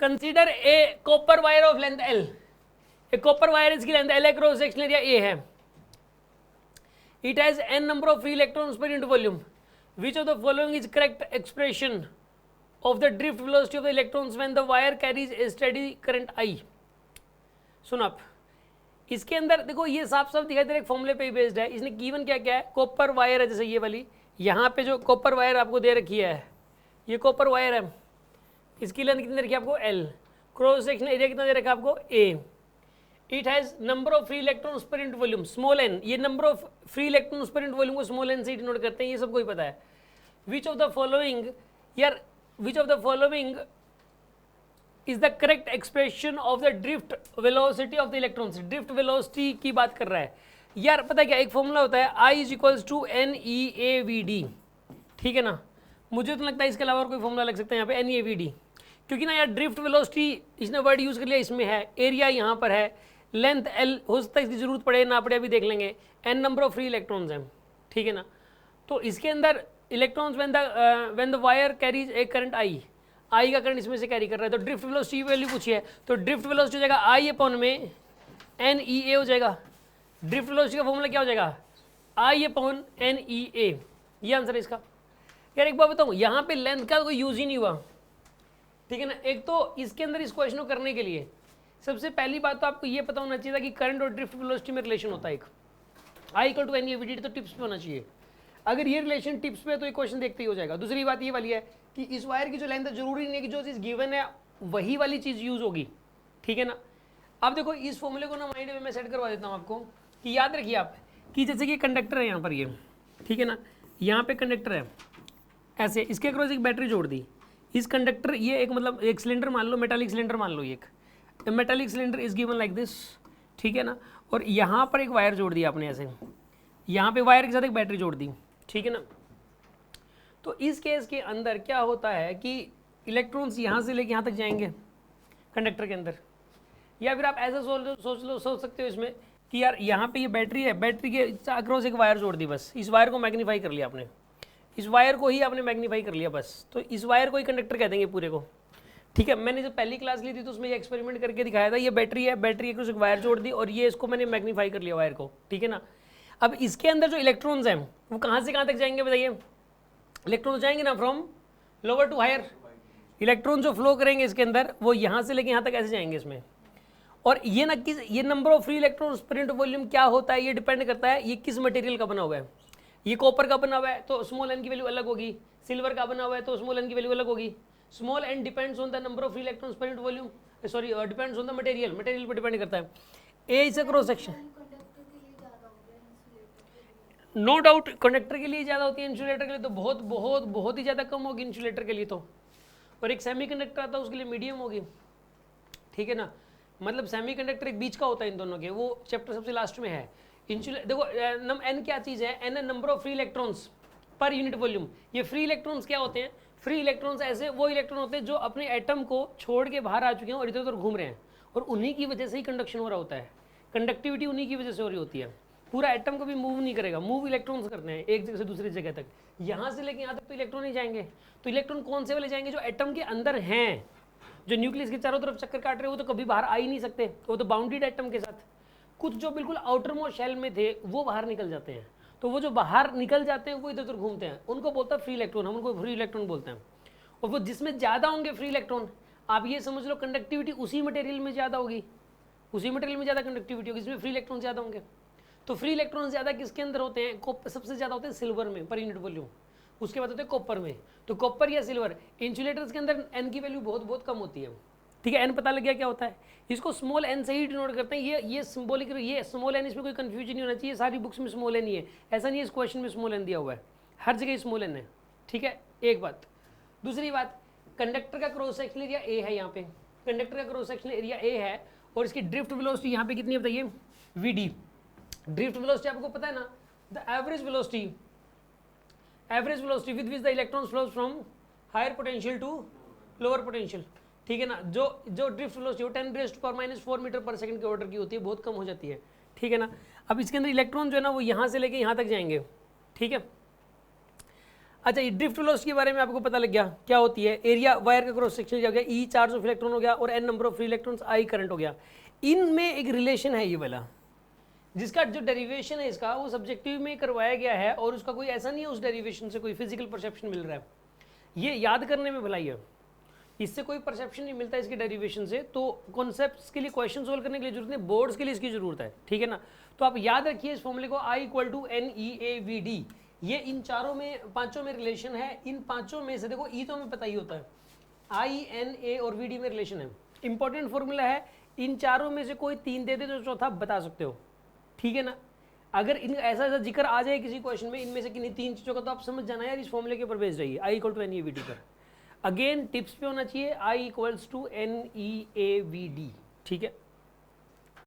Consider a copper wire of length L, a copper wire इसकी length L है, cross sectional area A है, it has an number of free electrons per unit volume, which of the following is correct expression of the drift velocity of the electrons when the wire carries a steady current I. सुन आप, इसके अंदर देखो ये साफ साफ दिखाई दे रहा है, फॉर्मूले पे बेस्ड है। इसने गिवन क्या क्या है, कॉपर वायर है, जैसे ये वाली यहाँ पे जो कॉपर वायर आपको दे रखी है, ये कॉपर वायर है, इसकी लेंथ कितनी रखी है आपको एल, क्रॉस सेक्शनल एरिया कितना दे रखा है आपको A, it has number of free electrons per unit volume small n, ये number of free electrons per unit volume को स्मॉल एन से डिनोट करते हैं, ये सबको ही पता है। विच ऑफ द फॉलोइंग, यार विच of the following is the correct expression of the drift velocity of the electrons, drift velocity की बात कर रहा है यार। पता है क्या, एक फॉर्मूला होता है I is equals to NEAVD, ठीक है ना, मुझे तो लगता है इसके अलावा और कोई फॉर्मूला लग सकता है यहाँ पे NEAVD, क्योंकि ना यार ड्रिफ्ट वेलोसिटी इसने वर्ड यूज़ कर लिया, इसमें है, एरिया यहाँ पर है, लेंथ L, हो सकता है इसकी जरूरत पड़े ना पड़े अभी देख लेंगे, n number of free electrons हैं, ठीक है ना। तो इसके अंदर electrons when the wire carries A current I का करंट इसमें से कैरी कर रहा है, तो ड्रिफ्ट वेलोसिटी वैल्यू पूछी है, तो ड्रिफ्ट वेलोसिटी हो जाएगा I अपॉन में NEA हो जाएगा। ड्रिफ्ट वेलोसिटी का फॉर्मूला क्या हो जाएगा, I अपॉन NEA, ये आंसर है इसका। यार एक बात बताऊँ, यहाँ पे लेंथ का कोई यूज ही नहीं हुआ, ठीक है ना। एक तो इसके अंदर इस क्वेश्चन को करने के लिए सबसे पहली बात तो आपको ये पता होना चाहिए था कि करंट और ड्रिफ्ट वेलोसिटी में रिलेशन होता है एक, I इक्वल टू NEAVD, तो टिप्स पे होना चाहिए। अगर ये रिलेशन टिप्स पे है तो ये क्वेश्चन देखते ही हो जाएगा। दूसरी बात ये वाली है कि इस वायर की जो लेंथ है, जरूरी नहीं है कि जो चीज़ गिवन है वही वाली चीज़ यूज होगी, ठीक है ना। अब देखो इस फॉर्मूले को ना माइंड में मैं सेट करवा देता हूँ आपको, कि याद रखिए आप कि जैसे कि कंडक्टर है यहाँ पर, ये ठीक है ना, यहाँ पे कंडक्टर है ऐसे, इसके अक्रॉस एक बैटरी जोड़ दी, इस कंडक्टर, ये एक मतलब एक सिलेंडर मान लो, मेटालिक सिलेंडर मान लो, एक metallic cylinder is given like this, ठीक है ना, और यहाँ पर एक वायर जोड़ दिया आपने ऐसे, यहाँ पे वायर के साथ एक बैटरी जोड़ दी, ठीक है ना। तो इस केस के अंदर क्या होता है कि इलेक्ट्रॉन्स यहाँ से लेके यहाँ तक जाएंगे कंडक्टर के अंदर, या फिर आप ऐसा सोच सकते हो इसमें कि यार यहाँ पे ये बैटरी है, बैटरी के अक्रॉस एक वायर जोड़ दी, बस इस वायर को मैग्नीफाई कर लिया आपने, इस वायर को ही आपने मैग्नीफाई कर लिया बस, तो इस वायर को ही कंडक्टर कह देंगे पूरे को, ठीक है। मैंने जब पहली क्लास ली थी तो उसमें ये एक्सपेरिमेंट करके दिखाया था, ये बैटरी है, बैटरी के एक वायर जोड़ दी और ये इसको मैंने मैग्नीफाई कर लिया वायर को, ठीक है ना। अब इसके अंदर जो इलेक्ट्रॉन्स हैं वो कहाँ से कहाँ तक जाएंगे बताइए, इलेक्ट्रॉन्स जाएंगे ना from lower to higher, electron जो फ्लो करेंगे इसके अंदर वो यहाँ से लेके यहाँ तक ऐसे जाएंगे इसमें, और ये ना किस, ये number of free electrons per unit volume क्या होता है ये डिपेंड करता है ये किस मटेरियल का बना हुआ है। ये कॉपर का बना हुआ है तो स्मॉल एन की वैल्यू अलग होगी, सिल्वर का बना हुआ है तो स्मॉल एन की वैल्यू अलग होगी। Small n depends on the number of free electrons per unit volume, sorry depends on the material, material पर डिपेंड करता है। A is a cross section, no doubt conductor के लिए ज़्यादा होती है, इंसुलेटर के लिए तो बहुत बहुत बहुत ही ज़्यादा कम होगी इंसुलेटर के लिए तो, और एक सेमीकंडक्टर आता है उसके लिए मीडियम होगी, ठीक है ना। मतलब सेमीकंडक्टर एक बीच का होता है इन दोनों के, वो चैप्टर सबसे लास्ट में है। देखो एन क्या चीज़ है, n number of free electrons per unit volume. ये फ्री इलेक्ट्रॉन्स क्या होते हैं, फ्री इलेक्ट्रॉन्स ऐसे वो इलेक्ट्रॉन होते हैं जो अपने एटम को छोड़ के बाहर आ चुके हैं और इधर उधर घूम रहे हैं, और उन्हीं की वजह से ही कंडक्शन हो रहा होता है, कंडक्टिविटी उन्हीं की वजह से हो रही होती है। पूरा एटम को भी मूव नहीं करेगा, मूव इलेक्ट्रॉन्स करते हैं एक जगह से दूसरी जगह तक, यहाँ से लेके यहाँ तक तो इलेक्ट्रॉन ही जाएंगे। तो इलेक्ट्रॉन कौन से वाले जाएंगे, जो एटम के अंदर हैं, जो न्यूक्लियस के चारों तरफ चक्कर काट रहे हैं, वो तो कभी बाहर आ ही नहीं सकते, वो तो बाउंडेड एटम के साथ। कुछ जो बिल्कुल आउटर मोस्ट शेल में थे वो बाहर निकल जाते हैं, तो वो जो बाहर निकल जाते हैं वो इधर उधर घूमते हैं, उनको बोलता है फ्री इलेक्ट्रॉन, हम उनको फ्री इलेक्ट्रॉन बोलते हैं। और वो जिसमें ज़्यादा होंगे फ्री इलेक्ट्रॉन, आप ये समझ लो कंडक्टिविटी उसी मटेरियल में ज़्यादा होगी, उसी मटेरियल में ज़्यादा कंडक्टिविटी होगी, इसमें फ्री इलेक्ट्रॉन ज़्यादा होंगे। तो फ्री इलेक्ट्रॉन ज़्यादा किसके अंदर होते हैं, सबसे ज़्यादा होते हैं सिल्वर में पर यूनिट वॉल्यूम, उसके बाद होते हैं कॉपर में। तो कॉपर या सिल्वर, इंसुलेटर्स के अंदर एन की वैल्यू बहुत बहुत कम होती है, ठीक है। एन पता लग गया क्या होता है, इसको स्मॉल एन से ही डिनोट करते हैं, ये सिंबॉलिक, ये स्मॉल एन, इसमें कोई कंफ्यूजन नहीं होना चाहिए, सारी बुक्स में स्मॉल एन ही है, ऐसा नहीं है इस क्वेश्चन में स्मॉल एन दिया हुआ है, हर जगह स्मॉल एन है, ठीक है। एक बात, दूसरी बात, कंडक्टर का क्रॉस सेक्शनल एरिया ए है, यहाँ पे कंडक्टर का क्रॉस सेक्शनल एरिया ए है, और इसकी ड्रिफ्ट वेलोसिटी यहाँ पे कितनी है बताइए, वीडी। ड्रिफ्ट वेलोसिटी आपको पता है ना, the average velocity with which the electrons flows from higher potential to lower potential, ठीक है ना। जो ड्रिफ्ट वेलोसिटी वो 10⁻⁴ मीटर पर सेकंड के ऑर्डर की होती है, बहुत कम हो जाती है, ठीक है ना। अब इसके अंदर इलेक्ट्रॉन जो है ना वो यहाँ से लेके यहाँ तक जाएंगे, ठीक है। अच्छा, ये ड्रिफ्ट वेलोसिटी के बारे में आपको पता लग गया क्या होती है। एरिया वायर का क्रॉस सेक्शन हो गया, ई चार्ज ऑफ इलेक्ट्रॉन हो गया, और n number of free electrons, I current हो गया। इनमें एक रिलेशन है ये वाला, जिसका जो डेरिवेशन है इसका वो सब्जेक्टिव में करवाया गया है, और उसका कोई ऐसा नहीं है उस डेरिवेशन से कोई फिजिकल परसेप्शन मिल रहा है। ये याद करने में भलाई है, इससे कोई परसेप्शन नहीं मिलता इसके डेरिवेशन से। तो कॉन्सेप्ट्स के लिए क्वेश्चन सोल्व करने के लिए जरूरत नहीं, बोर्ड्स के लिए इसकी जरूरत है, ठीक है ना। तो आप याद रखिए इस फॉर्मूले को, I equal to n e A v d. ये इन चारों में, पांचों में रिलेशन है। इन पांचों में से देखो ई तो हमें पता ही होता है, आई एन ए और वी डी में रिलेशन है। इंपॉर्टेंट फॉर्मूला है, इन चारों में से कोई तीन दे दे तो चौथा बता सकते हो, ठीक है ना। अगर इन ऐसा ऐसा जिक्र आ जाए किसी क्वेश्चन में इनमें से किन्हीं तीन चीज़ों का, तो आप समझ जाना यार इस फॉर्मूले के ऊपर बेस्ड रहिए, I equal to n e v d पर। अगेन टिप्स पे होना चाहिए, I equals to n e A v d, ठीक है।